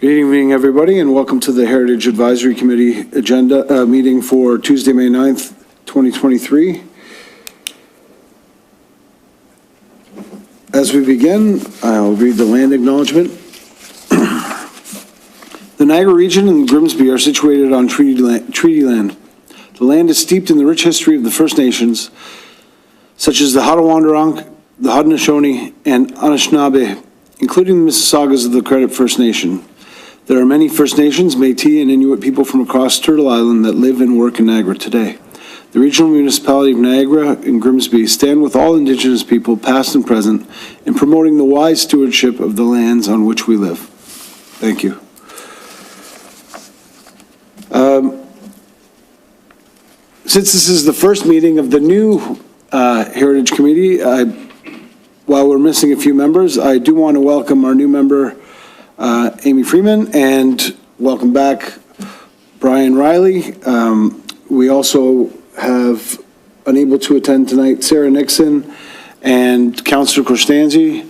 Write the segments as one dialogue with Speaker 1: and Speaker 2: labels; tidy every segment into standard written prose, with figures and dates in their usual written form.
Speaker 1: Good evening, everybody, and welcome to the Heritage Advisory Committee agenda meeting for Tuesday, May 9th, 2023. As we begin, I'll read the land acknowledgement. The Niagara region and Grimsby are situated on treaty land. The land is steeped in the rich history of the First Nations, such as the Haudenosaunee, the Haudenosaunee, and Anishinaabe, including the Mississaugas of the Credit First Nation. There are many First Nations, Métis, and Inuit people from across Turtle Island that live and work in Niagara today. The regional municipality of Niagara and Grimsby stand with all Indigenous people, past and present, in promoting the wise stewardship of the lands on which we live. Thank you. Since this is the first meeting of the new Heritage Committee, while we're missing a few members, I do want to welcome our new member, Amy Freeman, and welcome back Brian Riley. We also have unable to attend tonight Sarah Nixon and Councillor Costanzi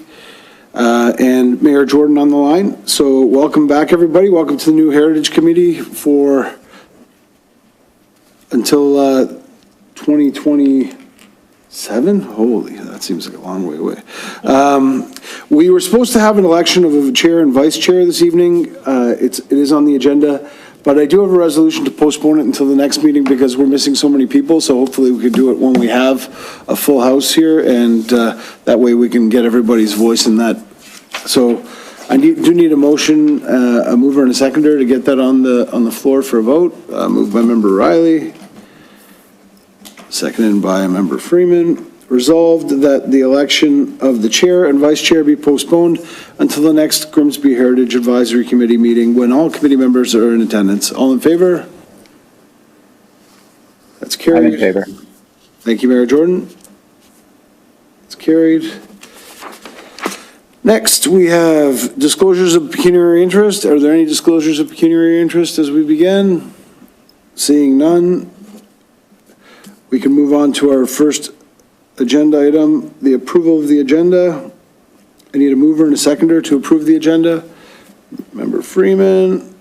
Speaker 1: and Mayor Jordan on the line. So welcome back, everybody. Welcome to the new Heritage Committee for until 2027. Holy, that seems like a long way away. We were supposed to have an election of a chair and vice chair this evening. It is on the agenda, but I do have a resolution to postpone it until the next meeting because we're missing so many people. So hopefully we could do it when we have a full house here, and that way we can get everybody's voice in that. So I do need a motion, a mover and a seconder to get that on the floor for a vote. Moved by Member Riley, seconded by Member Freeman. Resolved that the election of the chair and vice chair be postponed until the next Grimsby Heritage Advisory Committee meeting when all committee members are in attendance. All in favor? That's carried.
Speaker 2: I'm in favor.
Speaker 1: Thank you, Mayor Jordan. It's carried. Next, we have disclosures of pecuniary interest. Are there any disclosures of pecuniary interest as we begin? Seeing none, we can move on to our first agenda item, the approval of the agenda. I need a mover and a seconder to approve the agenda. Member Freeman,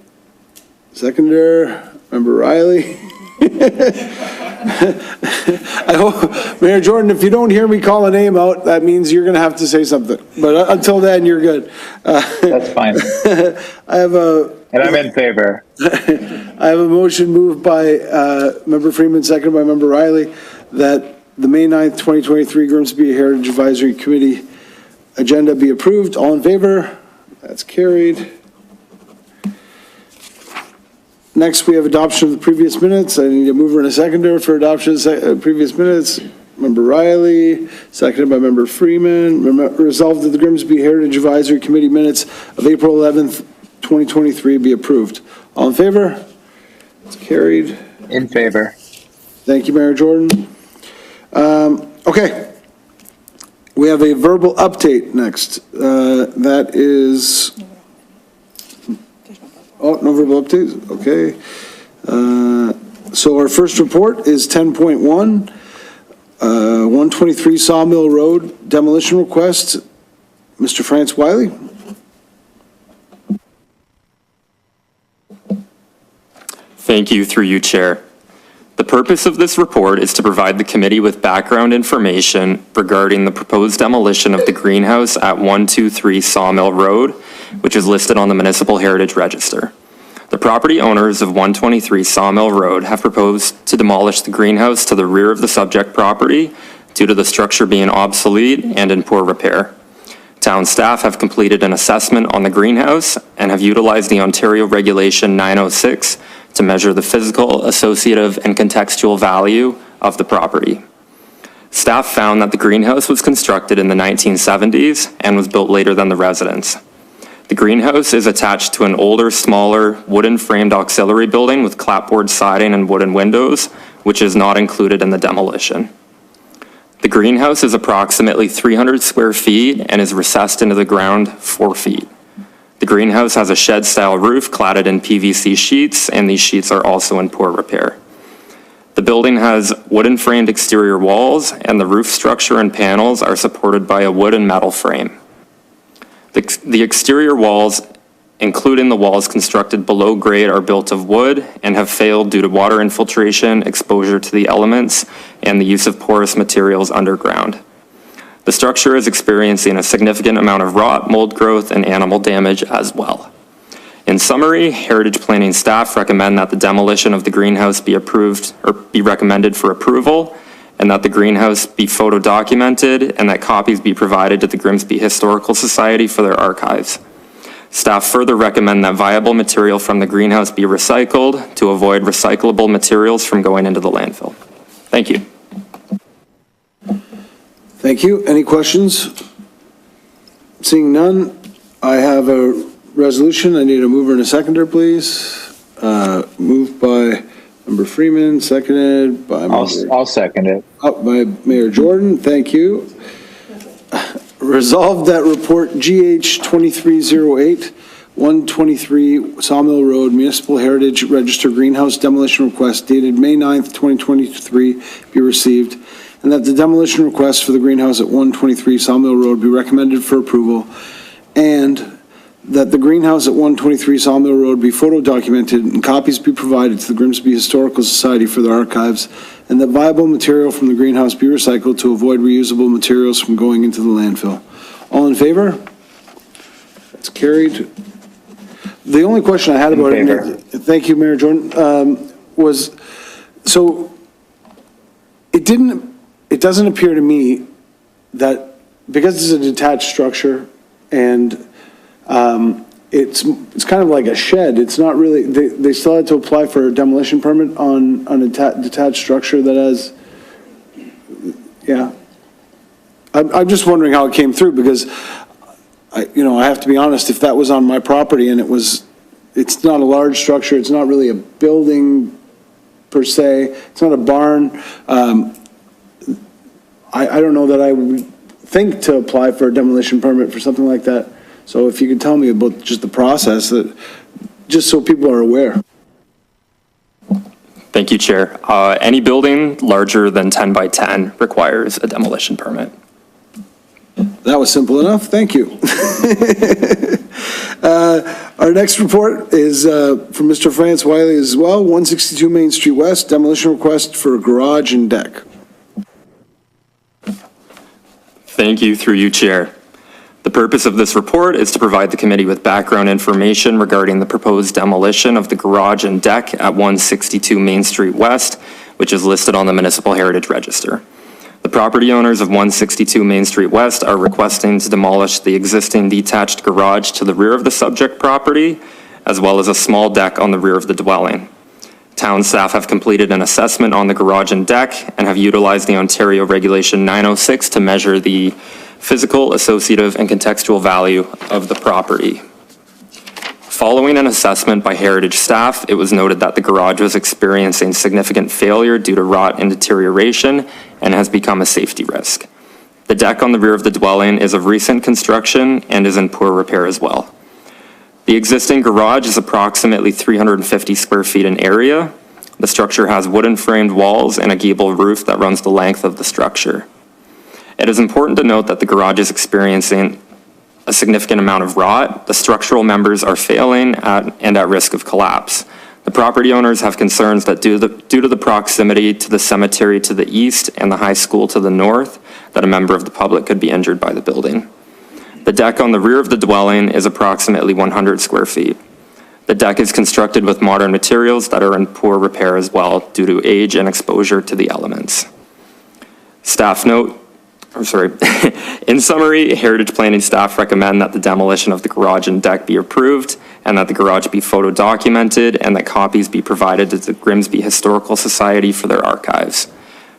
Speaker 1: seconder, Member Riley. I hope, Mayor Jordan, if you don't hear me call a name out, that means you're going to have to say something. But until then, you're good.
Speaker 2: That's fine. And I'm in favor.
Speaker 1: I have a motion moved by Member Freeman, seconded by Member Riley, that the May 9th, 2023 Grimsby Heritage Advisory Committee agenda be approved. All in favor? That's carried. Next, we have adoption of the previous minutes. I need a mover and a seconder for adoption of the previous minutes. Member Riley, seconded by Member Freeman. Resolved that the Grimsby Heritage Advisory Committee minutes of April 11th, 2023 be approved. All in favor? It's carried.
Speaker 2: In favor.
Speaker 1: Thank you, Mayor Jordan. Okay. We have a verbal update next. That is... Oh, no verbal updates? Okay. So our first report is 10.1, 123 Sawmill Road demolition request. Mr. France Wiley.
Speaker 3: Thank you, through you, Chair. The purpose of this report is to provide the committee with background information regarding the proposed demolition of the greenhouse at 123 Sawmill Road, which is listed on the Municipal Heritage Register. The property owners of 123 Sawmill Road have proposed to demolish the greenhouse to the rear of the subject property due to the structure being obsolete and in poor repair. Town staff have completed an assessment on the greenhouse and have utilized the Ontario Regulation 906 to measure the physical, associative, and contextual value of the property. Staff found that the greenhouse was constructed in the 1970s and was built later than the residence. The greenhouse is attached to an older, smaller, wooden-framed auxiliary building with clapboard siding and wooden windows, which is not included in the demolition. The greenhouse is approximately 300 square feet and is recessed into the ground 4 feet. The greenhouse has a shed-style roof cladded in PVC sheets, and these sheets are also in poor repair. The building has wooden-framed exterior walls, and the roof structure and panels are supported by a wood and metal frame. The exterior walls including the walls constructed below grade, are built of wood and have failed due to water infiltration, exposure to the elements, and the use of porous materials underground. The structure is experiencing a significant amount of rot, mold growth, and animal damage as well. In summary, Heritage Planning staff recommend that the demolition of the greenhouse be approved or be recommended for approval, and that the greenhouse be photo documented, and that copies be provided to the Grimsby Historical Society for their archives. Staff further recommend that viable material from the greenhouse be recycled to avoid recyclable materials from going into the landfill. Thank you.
Speaker 1: Thank you. Any questions? Seeing none, I have a resolution. I need a mover and a seconder, please. Moved by Member Freeman, seconded by
Speaker 2: I'll second it.
Speaker 1: by Mayor Jordan. Thank you. Resolved that report GH 2308, 123 Sawmill Road, Municipal Heritage Register Greenhouse Demolition Request dated May 9th, 2023 be received, and that the demolition request for the greenhouse at 123 Sawmill Road be recommended for approval, and that the greenhouse at 123 Sawmill Road be photo documented and copies be provided to the Grimsby Historical Society for their archives, and that viable material from the greenhouse be recycled to avoid reusable materials from going into the landfill. All in favor? That's carried. The only question I had about it, thank you, Mayor Jordan, was, so it doesn't appear to me that, because it's a detached structure and it's kind of like a shed, it's not really, they still had to apply for a demolition permit on a detached structure that has, yeah. I'm just wondering how it came through, because I have to be honest, if that was on my property and it's not a large structure, it's not really a building per se, it's not a barn, I don't know that I would think to apply for a demolition permit for something like that. So if you could tell me about just the process, just so people are aware.
Speaker 3: Thank you, Chair. Any building larger than 10 by 10 requires a demolition permit.
Speaker 1: That was simple enough. Thank you. Our next report is from Mr. France Wiley as well, 162 Main Street West, demolition request for a garage and deck.
Speaker 3: Thank you, through you, Chair. The purpose of this report is to provide the committee with background information regarding the proposed demolition of the garage and deck at 162 Main Street West, which is listed on the Municipal Heritage Register. The property owners of 162 Main Street West are requesting to demolish the existing detached garage to the rear of the subject property, as well as a small deck on the rear of the dwelling. Town staff have completed an assessment on the garage and deck and have utilized the Ontario Regulation 906 to measure the physical, associative, and contextual value of the property. Following an assessment by Heritage staff, it was noted that the garage was experiencing significant failure due to rot and deterioration and has become a safety risk. The deck on the rear of the dwelling is of recent construction and is in poor repair as well. The existing garage is approximately 350 square feet in area. The structure has wooden framed walls and a gable roof that runs the length of the structure. It is important to note that the garage is experiencing a significant amount of rot. The structural members are failing and at risk of collapse. The property owners have concerns that due to the proximity to the cemetery to the east and the high school to the north, that a member of the public could be injured by the building. The deck on the rear of the dwelling is approximately 100 square feet. The deck is constructed with modern materials that are in poor repair as well due to age and exposure to the elements. In summary, Heritage Planning staff recommend that the demolition of the garage and deck be approved, and that the garage be photo documented, and that copies be provided to the Grimsby Historical Society for their archives.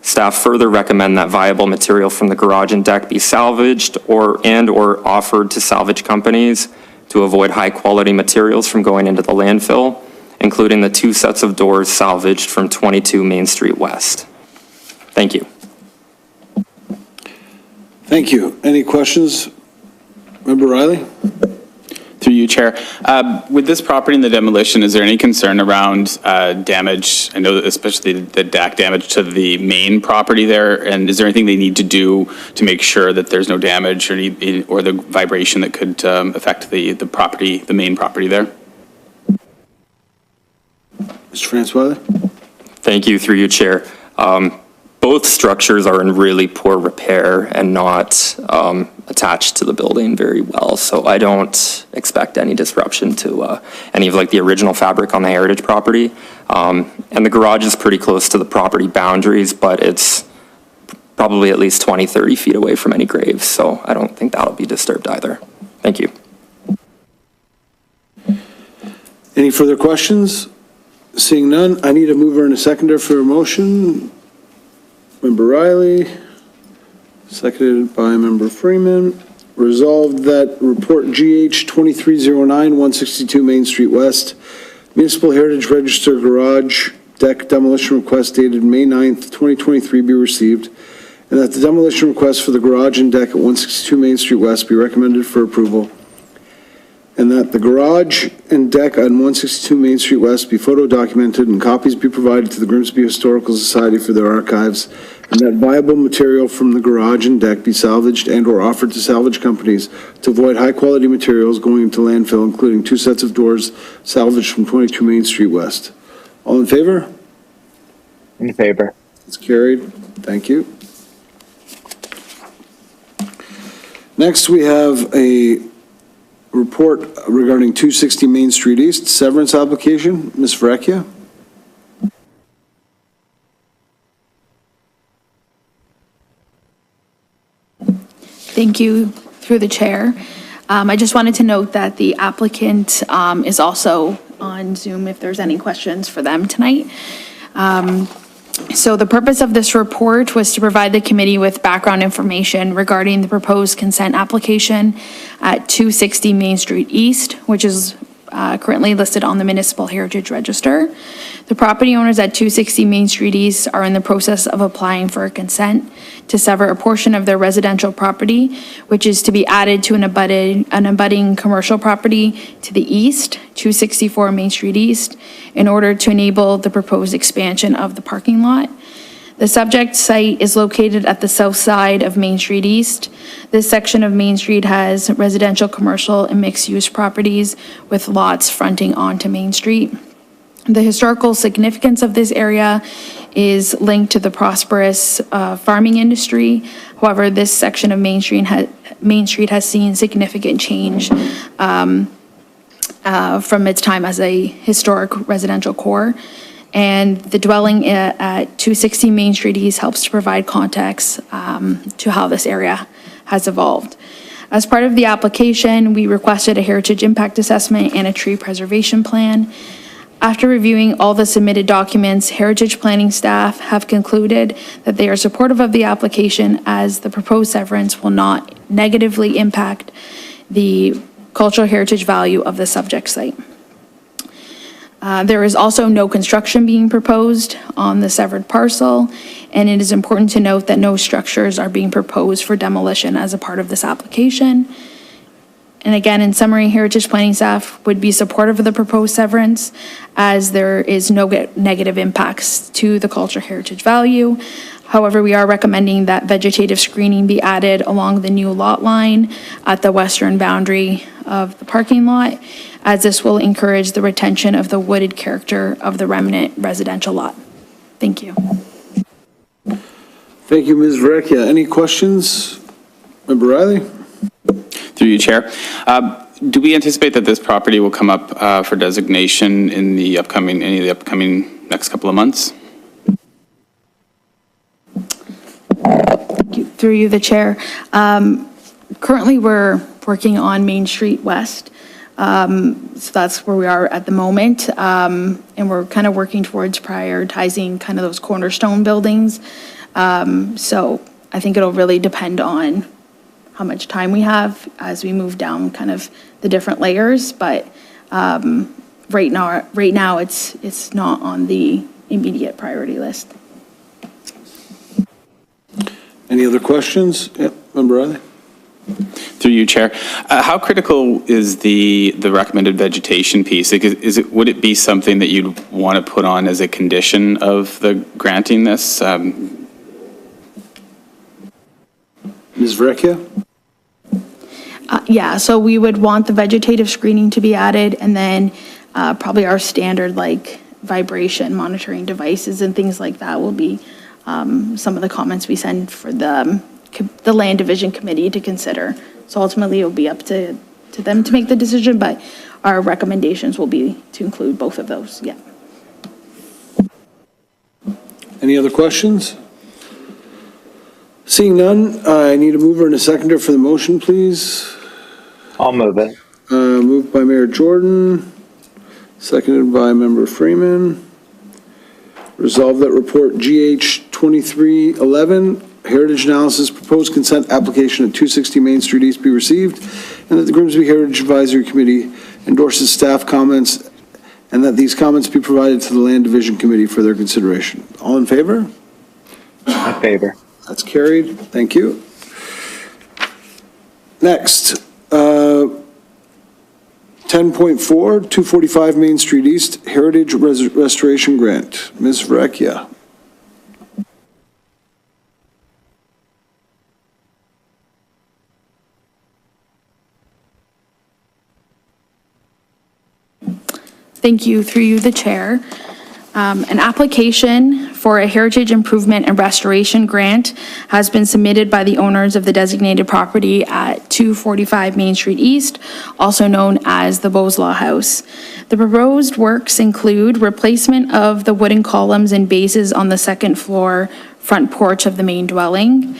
Speaker 3: Staff further recommend that viable material from the garage and deck be salvaged or offered to salvage companies to avoid high-quality materials from going into the landfill, including the 2 sets of doors salvaged from 22 Main Street West. Thank you.
Speaker 1: Thank you. Any questions? Member Riley?
Speaker 4: Through you, Chair. With this property and the demolition, is there any concern around damage? I know that especially the deck damage to the main property there, and is there anything they need to do to make sure that there's no damage or the vibration that could affect the property, the main property there?
Speaker 1: Mr. Francois?
Speaker 3: Thank you, through you, Chair. Both structures are in really poor repair and not attached to the building very well, so I don't expect any disruption to any of like the original fabric on the heritage property. And the garage is pretty close to the property boundaries, but it's probably at least 20, 30 feet away from any graves, so I don't think that'll be disturbed either. Thank you.
Speaker 1: Any further questions? Seeing none, I need a mover and a seconder for a motion. Member Riley, seconded by Member Freeman. Resolved that report GH 2309, 162 Main Street West, Municipal Heritage Register Garage Deck Demolition Request dated May 9th, 2023 be received, and that the demolition request for the garage and deck at 162 Main Street West be recommended for approval, and that the garage and deck on 162 Main Street West be photo documented and copies be provided to the Grimsby Historical Society for their archives, and that viable material from the garage and deck be salvaged and or offered to salvage companies to avoid high-quality materials going into landfill, including 2 sets of doors salvaged from 22 Main Street West. All in favor?
Speaker 2: In favor.
Speaker 1: It's carried. Thank you. Next, we have a report regarding 260 Main Street East severance application. Ms. Vrecchia?
Speaker 5: Thank you, through the chair. I just wanted to note that the applicant is also on Zoom if there's any questions for them tonight. So the purpose of this report was to provide the committee with background information regarding the proposed consent application at 260 Main Street East, which is currently listed on the Municipal Heritage Register. The property owners at 260 Main Street East are in the process of applying for a consent to sever a portion of their residential property, which is to be added to an abutting commercial property to the east, 264 Main Street East, in order to enable the proposed expansion of the parking lot. The subject site is located at the south side of Main Street East. This section of Main Street has residential, commercial, and mixed-use properties with lots fronting onto Main Street. The historical significance of this area is linked to the prosperous farming industry. However, this section of Main Street has seen significant change from its time as a historic residential core. And the dwelling at 260 Main Street East helps to provide context to how this area has evolved. As part of the application, we requested a heritage impact assessment and a tree preservation plan. After reviewing all the submitted documents, heritage planning staff have concluded that they are supportive of the application as the proposed severance will not negatively impact the cultural heritage value of the subject site. There is also no construction being proposed on the severed parcel, and it is important to note that no structures are being proposed for demolition as a part of this application. And again, in summary, heritage planning staff would be supportive of the proposed severance as there is no negative impacts to the cultural heritage value. However, we are recommending that vegetative screening be added along the new lot line at the western boundary of the parking lot, as this will encourage the retention of the wooded character of the remnant residential lot. Thank you.
Speaker 1: Thank you, Ms. Vrecchia. Any questions? Member Riley?
Speaker 4: Through you, Chair. Do we anticipate that this property will come up for designation in the upcoming, any of the upcoming next couple of months?
Speaker 5: Through you, the chair. Currently, we're working on Main Street West. So that's where we are at the moment. And we're kind of working towards prioritizing kind of those cornerstone buildings. So I think it'll really depend on how much time we have as we move down kind of the different layers. But right now it's not on the immediate priority list.
Speaker 1: Any other questions? Yep, Member Riley?
Speaker 4: Through you, Chair. How critical is the recommended vegetation piece? Would it be something that you'd want to put on as a condition of the granting this?
Speaker 1: Ms. Verrecchia?
Speaker 5: Yeah, so we would want the vegetative screening to be added, and then probably our standard like vibration monitoring devices and things like that will be some of the comments we send for the Land Division Committee to consider. So ultimately, it'll be up to them to make the decision, but our recommendations will be to include both of those, yeah.
Speaker 1: Any other questions? Seeing none, I need a mover and a seconder for the motion, please.
Speaker 2: I'll move it.
Speaker 1: Moved by Mayor Jordan, seconded by Member Freeman. Resolve that report GH 2311, Heritage Analysis Proposed Consent Application at 260 Main Street East be received, and that the Grimsby Heritage Advisory Committee endorses staff comments, and that these comments be provided to the Land Division Committee for their consideration. All in favor?
Speaker 2: In favor.
Speaker 1: That's carried. Thank you. Next, 10.4, 245 Main Street East, Heritage Restoration Grant. Ms. Verrecchia.
Speaker 5: Thank you, through you, the chair. An application for a heritage improvement and restoration grant has been submitted by the owners of the designated property at 245 Main Street East, also known as the Boslaw House. The proposed works include replacement of the wooden columns and bases on the second floor front porch of the main dwelling,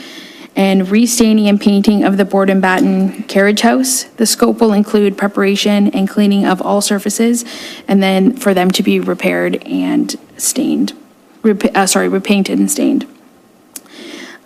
Speaker 5: and restaining and painting of the board and batten carriage house. The scope will include preparation and cleaning of all surfaces, and then for them to be repaired and stained, repainted and stained.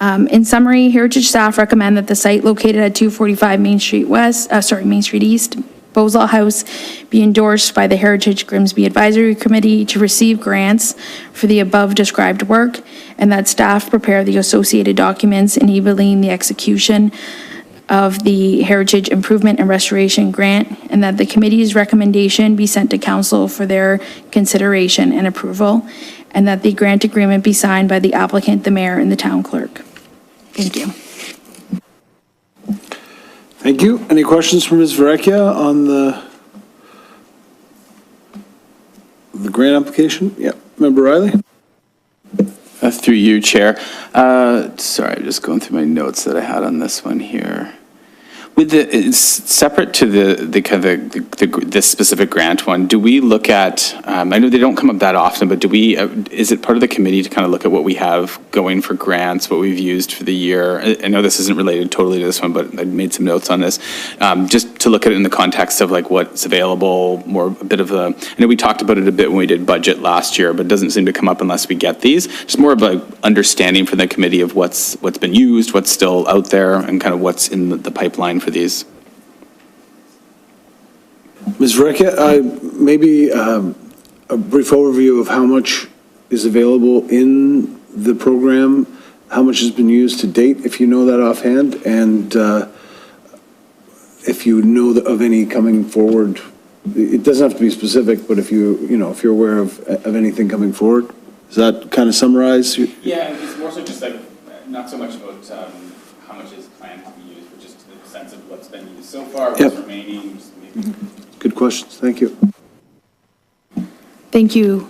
Speaker 5: In summary, Heritage staff recommend that the site located at 245 Main Street East, Boslaw House, be endorsed by the Heritage Grimsby Advisory Committee to receive grants for the above described work, and that staff prepare the associated documents enabling the execution of the Heritage Improvement and Restoration Grant, and that the committee's recommendation be sent to council for their consideration and approval, and that the grant agreement be signed by the applicant, the mayor, and the town clerk. Thank you.
Speaker 1: Thank you. Any questions for Ms. Verrecchia on the grant application? Yep. Member Riley?
Speaker 4: Through you, Chair. Sorry, I'm just going through my notes that I had on this one here. It's separate to this specific grant one. Do we look at? I know they don't come up that often, but do we? Is it part of the committee to kind of look at what we have going for grants, what we've used for the year? I know this isn't related totally to this one, but I made some notes on this, just to look at it in the context of like what's available. A bit of a. I know we talked about it a bit when we did budget last year, but it doesn't seem to come up unless we get these. Just more of a understanding for the committee of what's been used, what's still out there, and kind of what's in the pipeline for these.
Speaker 1: Ms. Verrecchia, maybe a brief overview of how much is available in the program, how much has been used to date, if you know that offhand, and if you know of any coming forward. It doesn't have to be specific, but if if you're aware of anything coming forward, does that kind of summarize?
Speaker 4: Yeah, it's more so just like not so much about how much is planned to be used, but just a sense of what's been used so far, what's remaining.
Speaker 1: Good questions. Thank you.
Speaker 5: Thank you,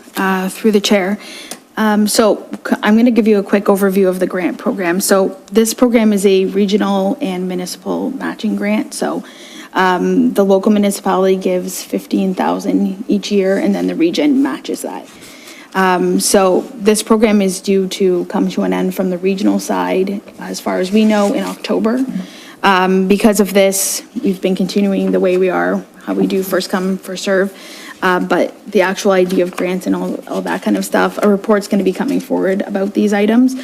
Speaker 5: through the chair. So I'm going to give you a quick overview of the grant program. So this program is a regional and municipal matching grant. So the local municipality gives $15,000 each year, and then the region matches that. So this program is due to come to an end from the regional side, as far as we know, in October. Because of this, we've been continuing the way we are, how we do first come, first serve. But the actual idea of grants and all that kind of stuff, a report's going to be coming forward about these items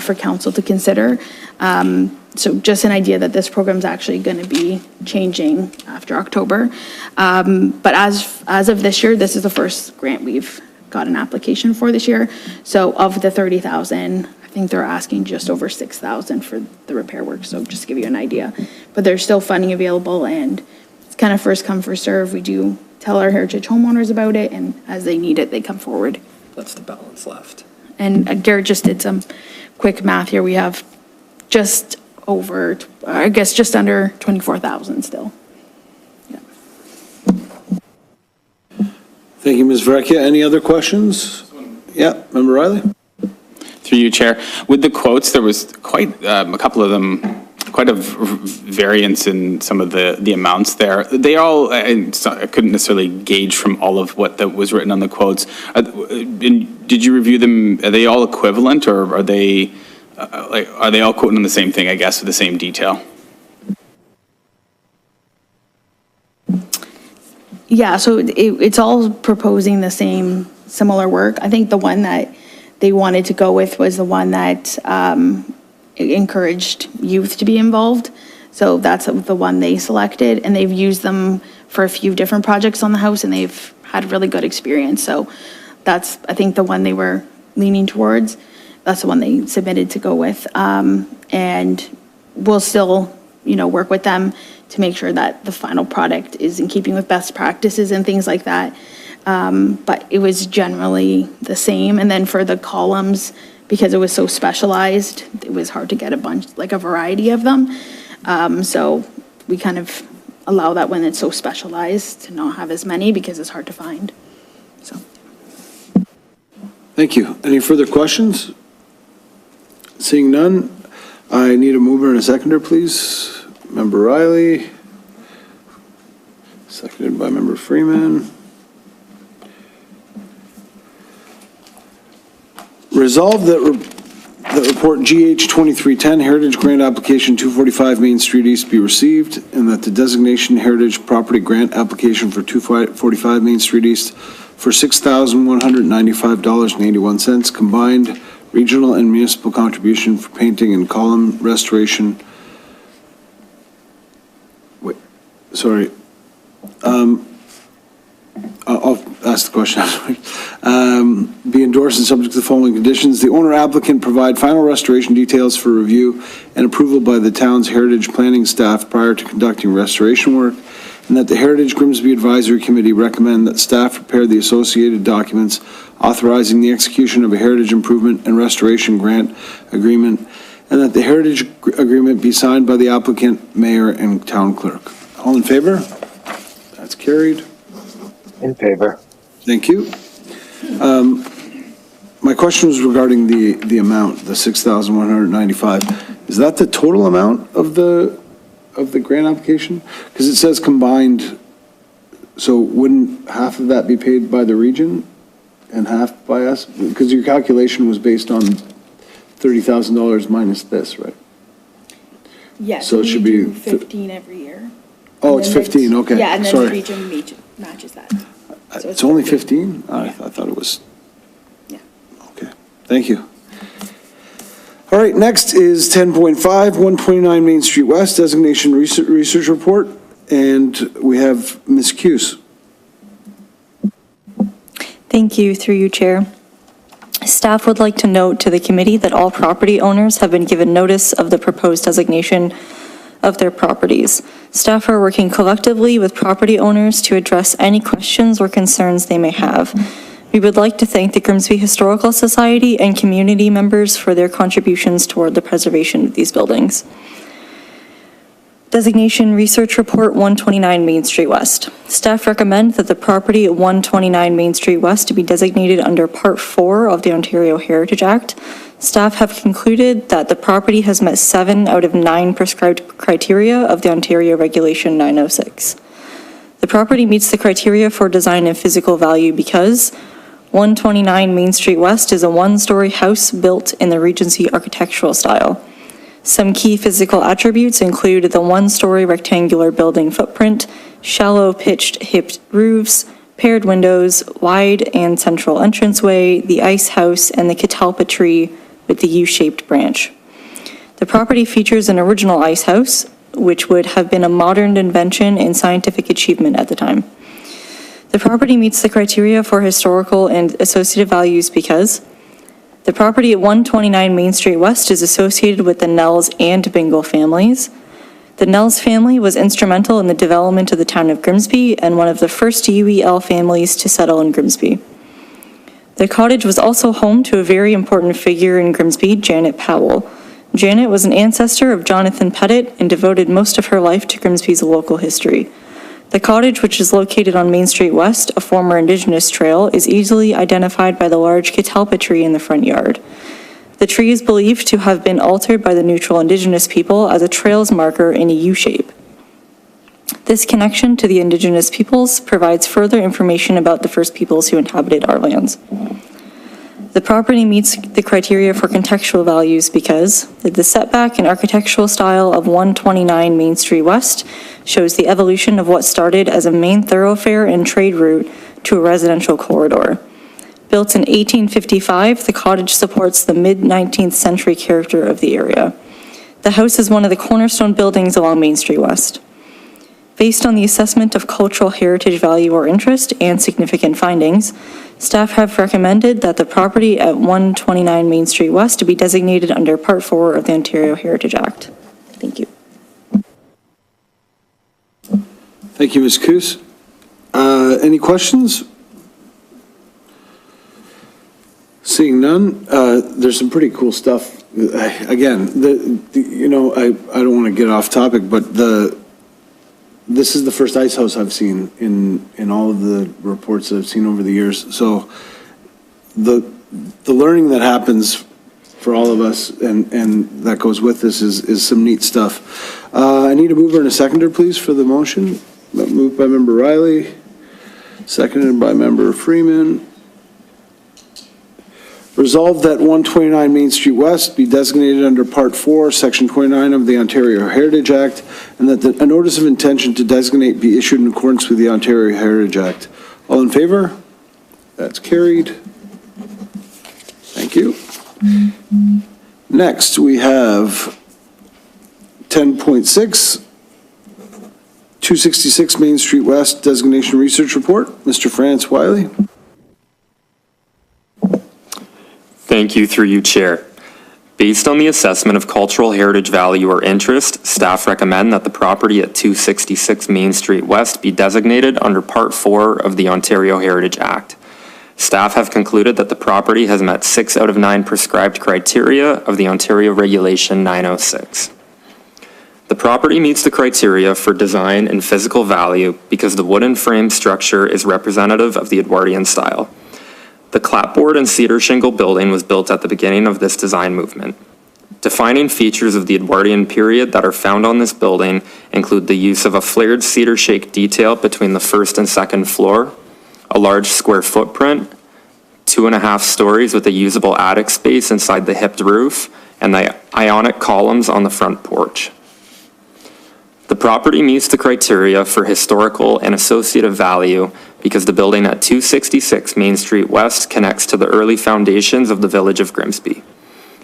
Speaker 5: for council to consider. So just an idea that this program's actually going to be changing after October. But as of this year, this is the first grant we've got an application for this year. So of the 30,000, I think they're asking just over 6,000 for the repair work. So just to give you an idea. but there's still funding available, and it's kind of first come, first serve. We do tell our Heritage homeowners about it, and as they need it, they come forward.
Speaker 3: That's the balance left.
Speaker 5: And Garrett just did some quick math here. We have just over, I guess, just under 24,000 still. Yeah.
Speaker 1: Thank you, Ms. Vrecchia. Any other questions? Yeah, Member Riley?
Speaker 4: Through you, Chair. With the quotes, there was quite a couple of them, quite a variance in some of the amounts there. They all, I couldn't necessarily gauge from all of what that was written on the quotes. Did you review them? Are they all equivalent, or are they are they all quoting on the same thing, I guess, with the same detail?
Speaker 5: Yeah, so it's all proposing the same similar work. I think the one that they wanted to go with was the one that encouraged youth to be involved. So that's the one they selected, and they've used them for a few different projects on the house, and they've had really good experience. So that's, I think, the one they were leaning towards. That's the one they submitted to go with. And we'll still, work with them to make sure that the final product is in keeping with best practices and things like that. But it was generally the same. And then for the columns, because it was so specialized, it was hard to get a variety of them. So we kind of allow that when it's so specialized to not have as many because it's hard to find. So.
Speaker 1: Thank you. Any further questions? Seeing none, I need a mover and a seconder, please. Member Riley, seconded by Member Freeman. Resolve that report GH 2310 Heritage Grant Application 245 Main Street East be received, and that the designation Heritage Property Grant Application for 245 Main Street East for $6,195.81 combined regional and municipal contribution for painting and column restoration. Wait, sorry. I'll ask the question. Be endorsed and subject to the following conditions. The owner applicant provide final restoration details for review and approval by the town's Heritage Planning staff prior to conducting restoration work, and that the Heritage Grimsby Advisory Committee recommend that staff prepare the associated documents authorizing the execution of a Heritage Improvement and Restoration Grant Agreement, and that the Heritage Agreement be signed by the applicant, mayor, and town clerk. All in favor? That's carried.
Speaker 2: In favor.
Speaker 1: Thank you. My question was regarding the amount, the $6,195. Is that the total amount of the grant application? Because it says combined, so wouldn't half of that be paid by the region and half by us? Because your calculation was based on $30,000 minus this, right?
Speaker 5: Yes,
Speaker 1: So it should be
Speaker 5: 15 every year.
Speaker 1: Oh, it's 15, okay.
Speaker 5: Yeah, and then
Speaker 1: Sorry.
Speaker 5: the region matches that. So
Speaker 1: It's only 15? I thought it was.
Speaker 5: Yeah.
Speaker 1: Okay, thank you. All right, next is 10.5, 129 Main Street West, designation research report, and we have Ms. Cuse.
Speaker 6: Thank you, through you, Chair. Staff would like to note to the committee that all property owners have been given notice of the proposed designation of their properties. Staff are working collectively with property owners to address any questions or concerns they may have. We would like to thank the Grimsby Historical Society and community members for their contributions toward the preservation of these buildings. Designation Research Report 129 Main Street West. Staff recommend that the property at 129 Main Street West to be designated under Part 4 of the Ontario Heritage Act. Staff have concluded that the property has met 7 out of 9 prescribed criteria of the Ontario Regulation 906. The property meets the criteria for design and physical value because 129 Main Street West is a one-story house built in the Regency architectural style. Some key physical attributes include the one-story rectangular building footprint, shallow pitched hipped roofs, paired windows, wide and central entranceway, the ice house, and the catalpa tree with the U-shaped branch. The property features an original ice house, which would have been a modern invention and scientific achievement at the time. The property meets the criteria for historical and associative values because the property at 129 Main Street West is associated with the Nells and Bingle families. The Nels family was instrumental in the development of the town of Grimsby and one of the first UEL families to settle in Grimsby. The cottage was also home to a very important figure in Grimsby, Janet Powell. Janet was an ancestor of Jonathan Pettit and devoted most of her life to Grimsby's local history. The cottage, which is located on Main Street West, a former Indigenous trail, is easily identified by the large catalpa tree in the front yard. The tree is believed to have been altered by the neutral Indigenous people as a trails marker in a U shape. This connection to the Indigenous peoples provides further information about the first peoples who inhabited our lands. The property meets the criteria for contextual values because the setback and architectural style of 129 Main Street West shows the evolution of what started as a main thoroughfare and trade route to a residential corridor. Built in 1855, the cottage supports the mid-19th century character of the area. The house is one of the cornerstone buildings along Main Street West. Based on the assessment of cultural heritage value or interest and significant findings, staff have recommended that the property at 129 Main Street West to be designated under Part 4 of the Ontario Heritage Act. Thank you.
Speaker 1: Thank you, Ms. Coos. Any questions? Seeing none, there's some pretty cool stuff. Again, I don't want to get off topic, but this is the first ice house I've seen in all of the reports that I've seen over the years. So the learning that happens for all of us and that goes with this is some neat stuff. I need a mover and a seconder, please, for the motion. Moved by Member Riley, seconded by Member Freeman. Resolved that 129 Main Street West be designated under Part 4, Section 29 of the Ontario Heritage Act, and that a notice of intention to designate be issued in accordance with the Ontario Heritage Act. All in favor? That's carried. Thank you. Next, we have 10.6, 266 Main Street West Designation Research Report. Mr. France Wiley.
Speaker 3: Thank you, through you, Chair. Based on the assessment of cultural heritage value or interest, staff recommend that the property at 266 Main Street West be designated under Part 4 of the Ontario Heritage Act. Staff have concluded that the property has met 6 out of 9 prescribed criteria of the Ontario Regulation 906. The property meets the criteria for design and physical value because the wooden frame structure is representative of the Edwardian style. The clapboard and cedar shingle building was built at the beginning of this design movement. Defining features of the Edwardian period that are found on this building include the use of a flared cedar shake detail between the first and second floor, a large square footprint, 2.5 stories with a usable attic space inside the hipped roof, and the ionic columns on the front porch. The property meets the criteria for historical and associative value because the building at 266 Main Street West connects to the early foundations of the village of Grimsby.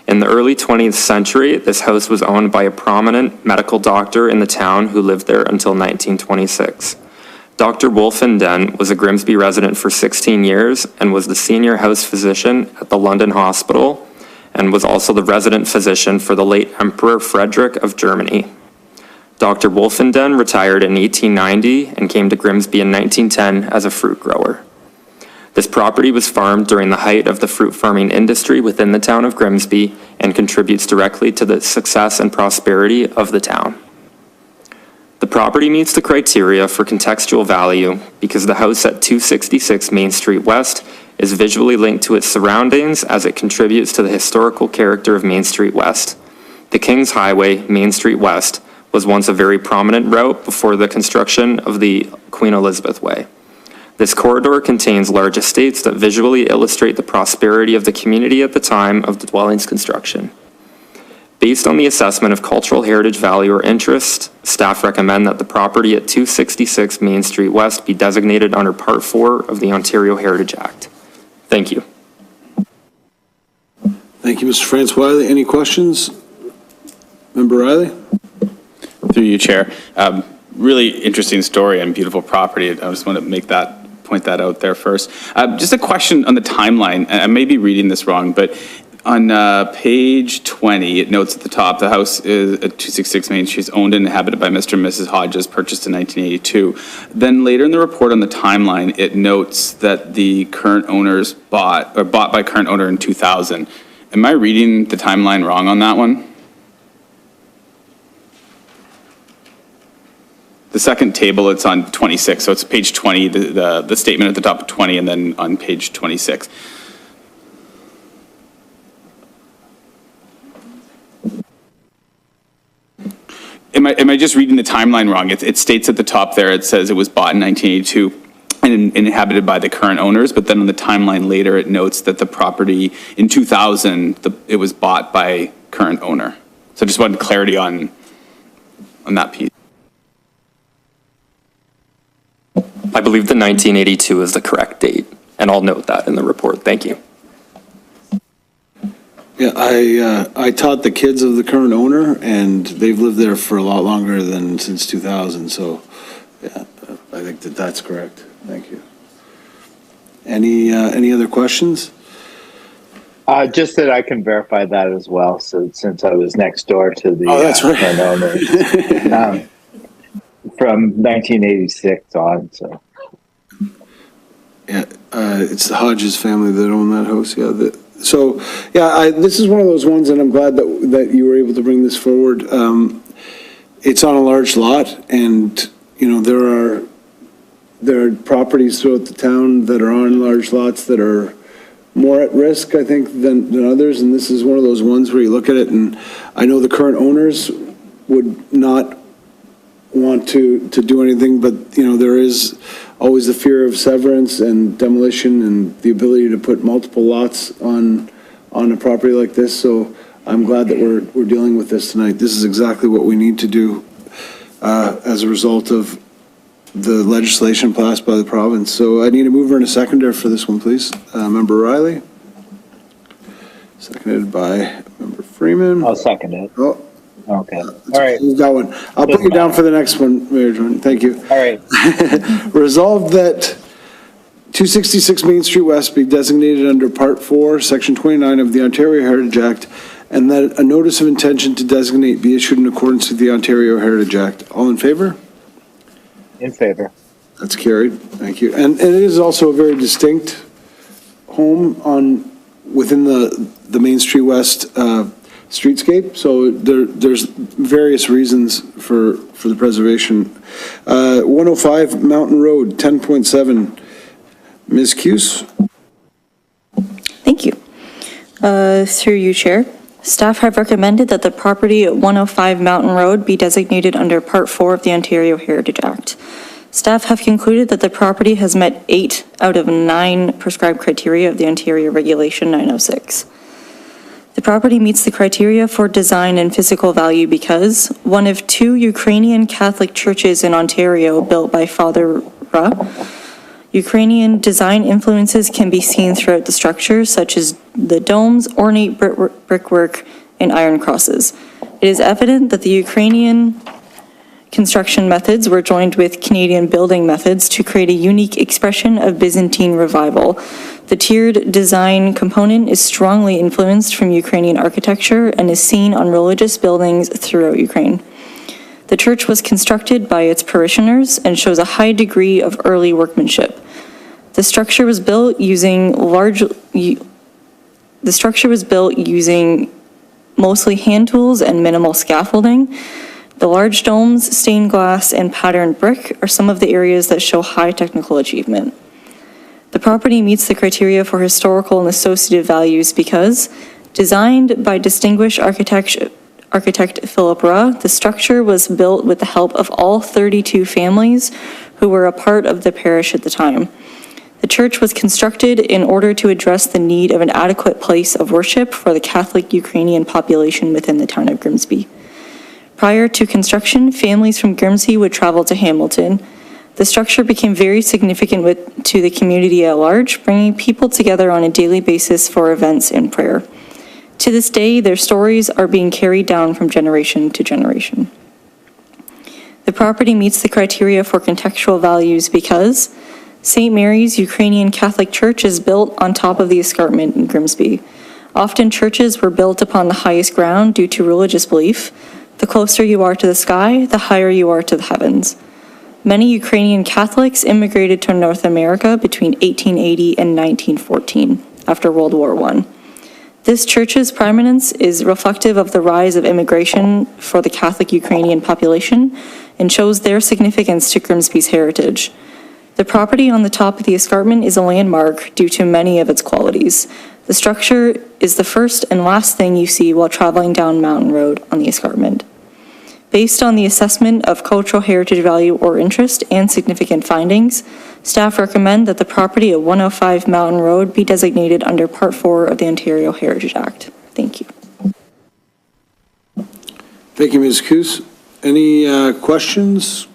Speaker 3: In the early 20th century, this house was owned by a prominent medical doctor in the town who lived there until 1926. Dr. Wolfenden was a Grimsby resident for 16 years and was the senior house physician at the London Hospital and was also the resident physician for the late Emperor Frederick of Germany. Dr. Wolfenden retired in 1890 and came to Grimsby in 1910 as a fruit grower. This property was farmed during the height of the fruit farming industry within the town of Grimsby and contributes directly to the success and prosperity of the town. The property meets the criteria for contextual value because the house at 266 Main Street West is visually linked to its surroundings as it contributes to the historical character of Main Street West. The King's Highway, Main Street West, was once a very prominent route before the construction of the Queen Elizabeth Way. This corridor contains large estates that visually illustrate the prosperity of the community at the time of the dwelling's construction. Based on the assessment of cultural heritage value or interest, staff recommend that the property at 266 Main Street West be designated under Part 4 of the Ontario Heritage Act. Thank you.
Speaker 1: Thank you, Mr. France Wiley. Any questions? Member Riley?
Speaker 4: Through you, Chair. Really interesting story and beautiful property. I just want to point that out there first. Just a question on the timeline. I may be reading this wrong, but On page 20, it notes at the top, the house is at 266 Main Street, is owned and inhabited by Mr. and Mrs. Hodges, purchased in 1982. Then later in the report on the timeline, it notes that the current owners bought by current owner in 2000. Am I reading the timeline wrong on that one? The second table, it's on 26, so it's page 20, the statement at the top of 20, and then on page 26. Am I just reading the timeline wrong? It states at the top there, it says it was bought in 1982 and inhabited by the current owners, but then on the timeline later, it notes that the property in 2000, it was bought by current owner. So I just wanted clarity on that piece.
Speaker 3: I believe the 1982 is the correct date, and I'll note that in the report. Thank you.
Speaker 1: Yeah, I taught the kids of the current owner, and they've lived there for a lot longer than since 2000, so, yeah, I think that's correct. Thank you. Any other questions?
Speaker 2: Just that I can verify that as well, so since I was next door to the
Speaker 1: that's right.
Speaker 2: current owner. From 1986 on, so.
Speaker 1: Yeah, it's the Hodges family that own that house, yeah. This is one of those ones, and I'm glad that you were able to bring this forward. It's on a large lot, and, you know, there are properties throughout the town that are on large lots that are more at risk, I think, than others, and this is one of those ones where you look at it, and I know the current owners would not want to do anything, but, you know, there is always the fear of severance and demolition and the ability to put multiple lots on a property like this, so I'm glad that we're dealing with this tonight. This is exactly what we need to do as a result of the legislation passed by the province. So I need a mover and a seconder for this one, please. Member Riley. Seconded by Member Freeman.
Speaker 2: I'll second it.
Speaker 1: Oh,
Speaker 2: Okay. All right.
Speaker 1: you've got one. I'll put you down for the next one, Mayor Jordan. Thank you.
Speaker 2: All right.
Speaker 1: Resolved that 266 Main Street West be designated under Part 4, Section 29 of the Ontario Heritage Act, and that a notice of intention to designate be issued in accordance with the Ontario Heritage Act. All in favor?
Speaker 2: In favor.
Speaker 1: That's carried. Thank you. And it is also a very distinct home within the Main Street West streetscape, so there's various reasons for the preservation. 105 Mountain Road, 10.7. Ms. Cuse?
Speaker 6: Thank you. Through you, Chair. Staff have recommended that the property at 105 Mountain Road be designated under Part 4 of the Ontario Heritage Act. Staff have concluded that the property has met 8 out of 9 prescribed criteria of the Ontario Regulation 906. The property meets the criteria for design and physical value because one of 2 Ukrainian Catholic churches in Ontario built by Father Ra. Ukrainian design influences can be seen throughout the structure, such as the domes, ornate brickwork, and iron crosses. It is evident that the Ukrainian construction methods were joined with Canadian building methods to create a unique expression of Byzantine revival. The tiered design component is strongly influenced from Ukrainian architecture and is seen on religious buildings throughout Ukraine. The church was constructed by its parishioners and shows a high degree of early workmanship. The structure was built using mostly hand tools and minimal scaffolding. The large domes, stained glass, and patterned brick are some of the areas that show high technical achievement. The property meets the criteria for historical and associative values because, designed by distinguished architect Philip Ra, the structure was built with the help of all 32 families who were a part of the parish at the time. The church was constructed in order to address the need of an adequate place of worship for the Catholic Ukrainian population within the town of Grimsby. Prior to construction, families from Grimsby would travel to Hamilton. The structure became very significant to the community at large, bringing people together on a daily basis for events and prayer. To this day, their stories are being carried down from generation to generation. The property meets the criteria for contextual values because St. Mary's Ukrainian Catholic Church is built on top of the escarpment in Grimsby. Often churches were built upon the highest ground due to religious belief. The closer you are to the sky, the higher you are to the heavens. Many Ukrainian Catholics immigrated to North America between 1880 and 1914, after World War I. This church's prominence is reflective of the rise of immigration for the Catholic Ukrainian population and shows their significance to Grimsby's heritage. The property on the top of the escarpment is a landmark due to many of its qualities. The structure is the first and last thing you see while traveling down Mountain Road on the escarpment. Based on the assessment of cultural heritage value or interest and significant findings, staff recommend that the property at 105 Mountain Road be designated under Part 4 of the Ontario Heritage Act. Thank you.
Speaker 1: Thank you, Ms. Coos. Any questions?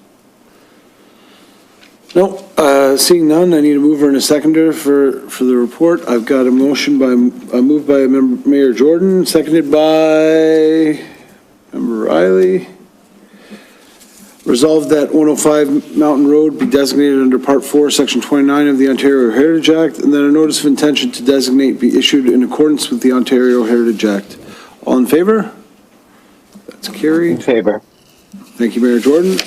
Speaker 1: No, seeing none, I need a mover and a seconder for the report. I've got a motion moved by Mayor Jordan, seconded by Member Riley. Resolved that 105 Mountain Road be designated under Part 4, Section 29 of the Ontario Heritage Act, and that a notice of intention to designate be issued in accordance with the Ontario Heritage Act. All in favor? That's carried.
Speaker 2: In favor.
Speaker 1: Thank you, Mayor Jordan.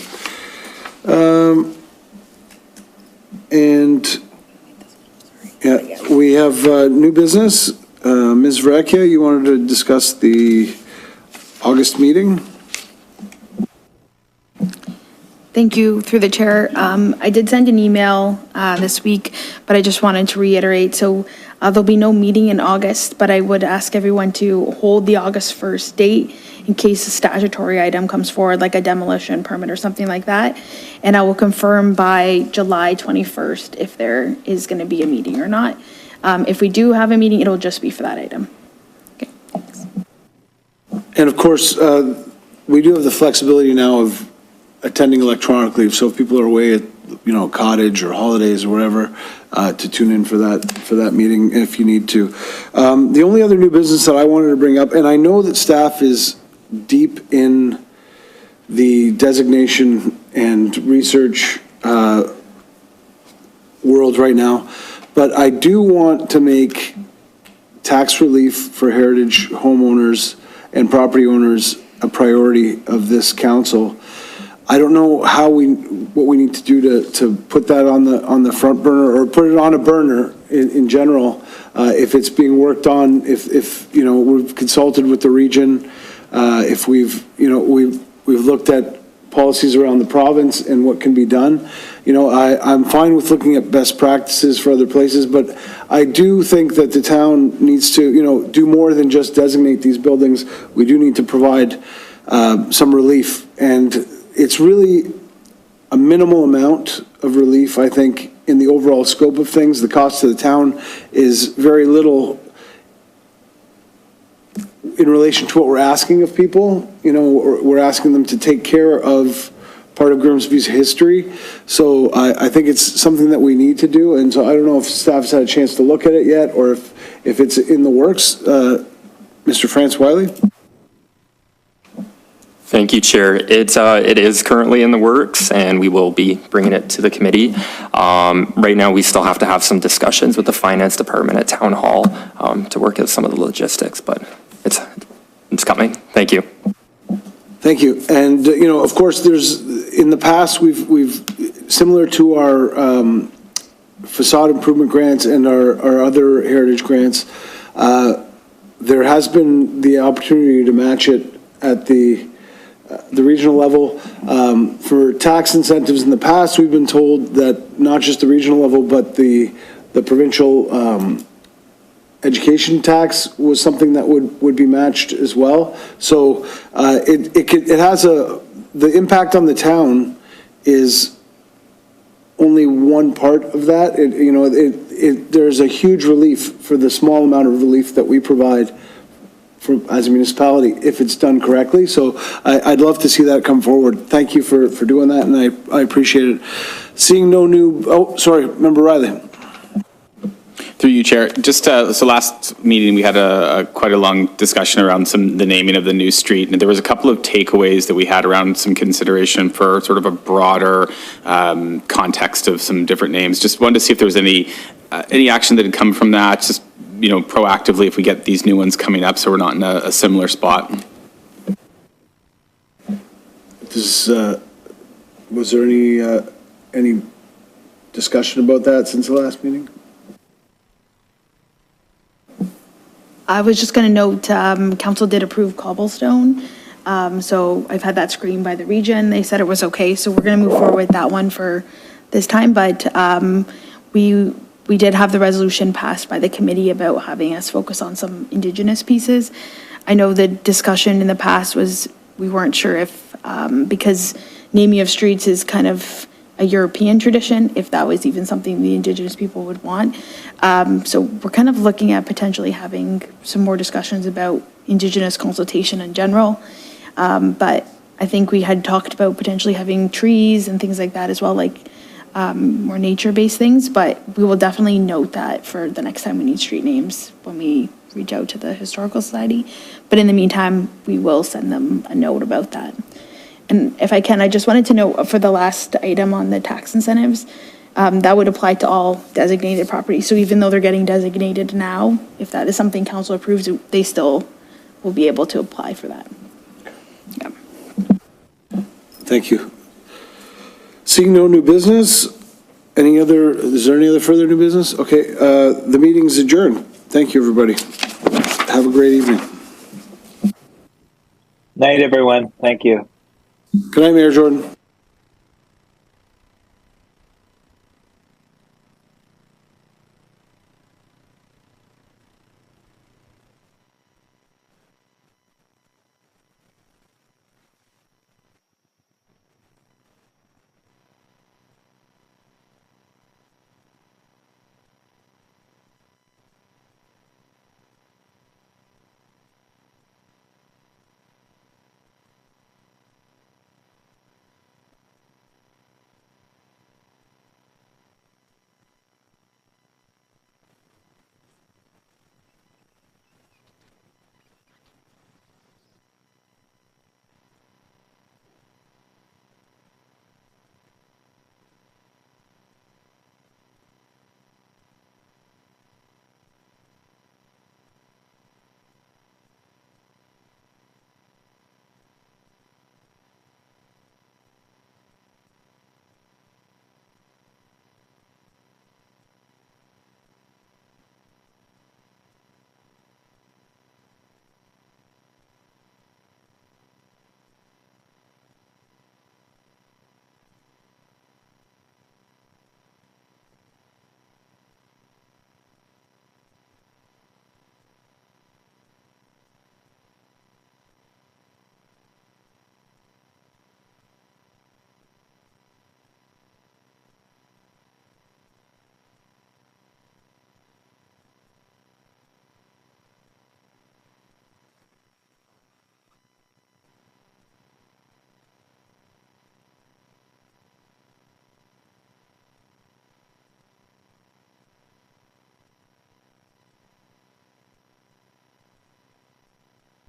Speaker 1: And yeah, we have new business. Ms. Vrecchia, you wanted to discuss the August meeting?
Speaker 5: Thank you, through the chair. I did send an email this week, but I just wanted to reiterate. So there'll be no meeting in August, but I would ask everyone to hold the August 1st date in case a statutory item comes forward, like a demolition permit or something like that. And I will confirm by July 21st if there is going to be a meeting or not. If we do have a meeting, it'll just be for that item. Okay, thanks.
Speaker 1: And of course, we do have the flexibility now of attending electronically, so if people are away at, cottage or holidays or whatever, to tune in for that meeting if you need to. The only other new business that I wanted to bring up, and I know that staff is deep in the designation and research world right now, but I do want to make tax relief for heritage homeowners and property owners a priority of this council. I don't know what we need to do to put that on the front burner or put it on a burner in general. If it's being worked on, if we've consulted with the region, if we've looked at policies around the province and what can be done. I'm fine with looking at best practices for other places, but I do think that the town needs to, do more than just designate these buildings. We do need to provide some relief, and it's really a minimal amount of relief, I think, in the overall scope of things. The cost to the town is very little in relation to what we're asking of people. We're asking them to take care of part of Grimsby's history. So I think it's something that we need to do. And so I don't know if staff's had a chance to look at it yet, or if it's in the works. Mr. France Wiley?
Speaker 3: Thank you, Chair. It is currently in the works, and we will be bringing it to the committee. Right now, we still have to have some discussions with the finance department at Town Hall to work out some of the logistics, but it's coming. Thank you.
Speaker 1: Thank you. And, of course, in the past, we've similar to our facade improvement grants and our other heritage grants, there has been the opportunity to match it at the regional level. For tax incentives in the past, we've been told that not just the regional level, but the provincial education tax was something that would be matched as well. So it has the impact on the town is only one part of that. There's a huge relief for the small amount of relief that we provide as a municipality, if it's done correctly. So I'd love to see that come forward. Thank you for doing that, and I appreciate it. Seeing no new, sorry, Member Riley.
Speaker 4: Through you, Chair. Just so last meeting we had quite a long discussion around the naming of the new street, and there was a couple of takeaways that we had around some consideration for sort of a broader context of some different names. Just wanted to see if there was any action that had come from that. Just proactively if we get these new ones coming up, so we're not in a similar spot.
Speaker 1: Was there any discussion about that since the last meeting?
Speaker 5: I was just going to note, council did approve cobblestone. So I've had that screened by the region. They said it was okay, so we're going to move forward with that one for this time. But we did have the resolution passed by the committee about having us focus on some Indigenous pieces. I know the discussion in the past was, we weren't sure if, because naming of streets is kind of a European tradition, if that was even something the Indigenous people would want. So we're kind of looking at potentially having some more discussions about Indigenous consultation in general. But I think we had talked about potentially having trees and things like that as well, like more nature-based things. But we will definitely note that for the next time we need street names when we reach out to the Historical Society. But in the meantime, we will send them a note about that. And if I can, I just wanted to know for the last item on the tax incentives, that would apply to all designated properties. So even though they're getting designated now, if that is something council approves, they still will be able to apply for that. Yeah.
Speaker 1: Thank you. Seeing no new business, is there any other further new business? Okay, the meeting's adjourned. Thank you, everybody. Have a great evening.
Speaker 2: Night, everyone. Thank you.
Speaker 1: Good night, Mayor Jordan.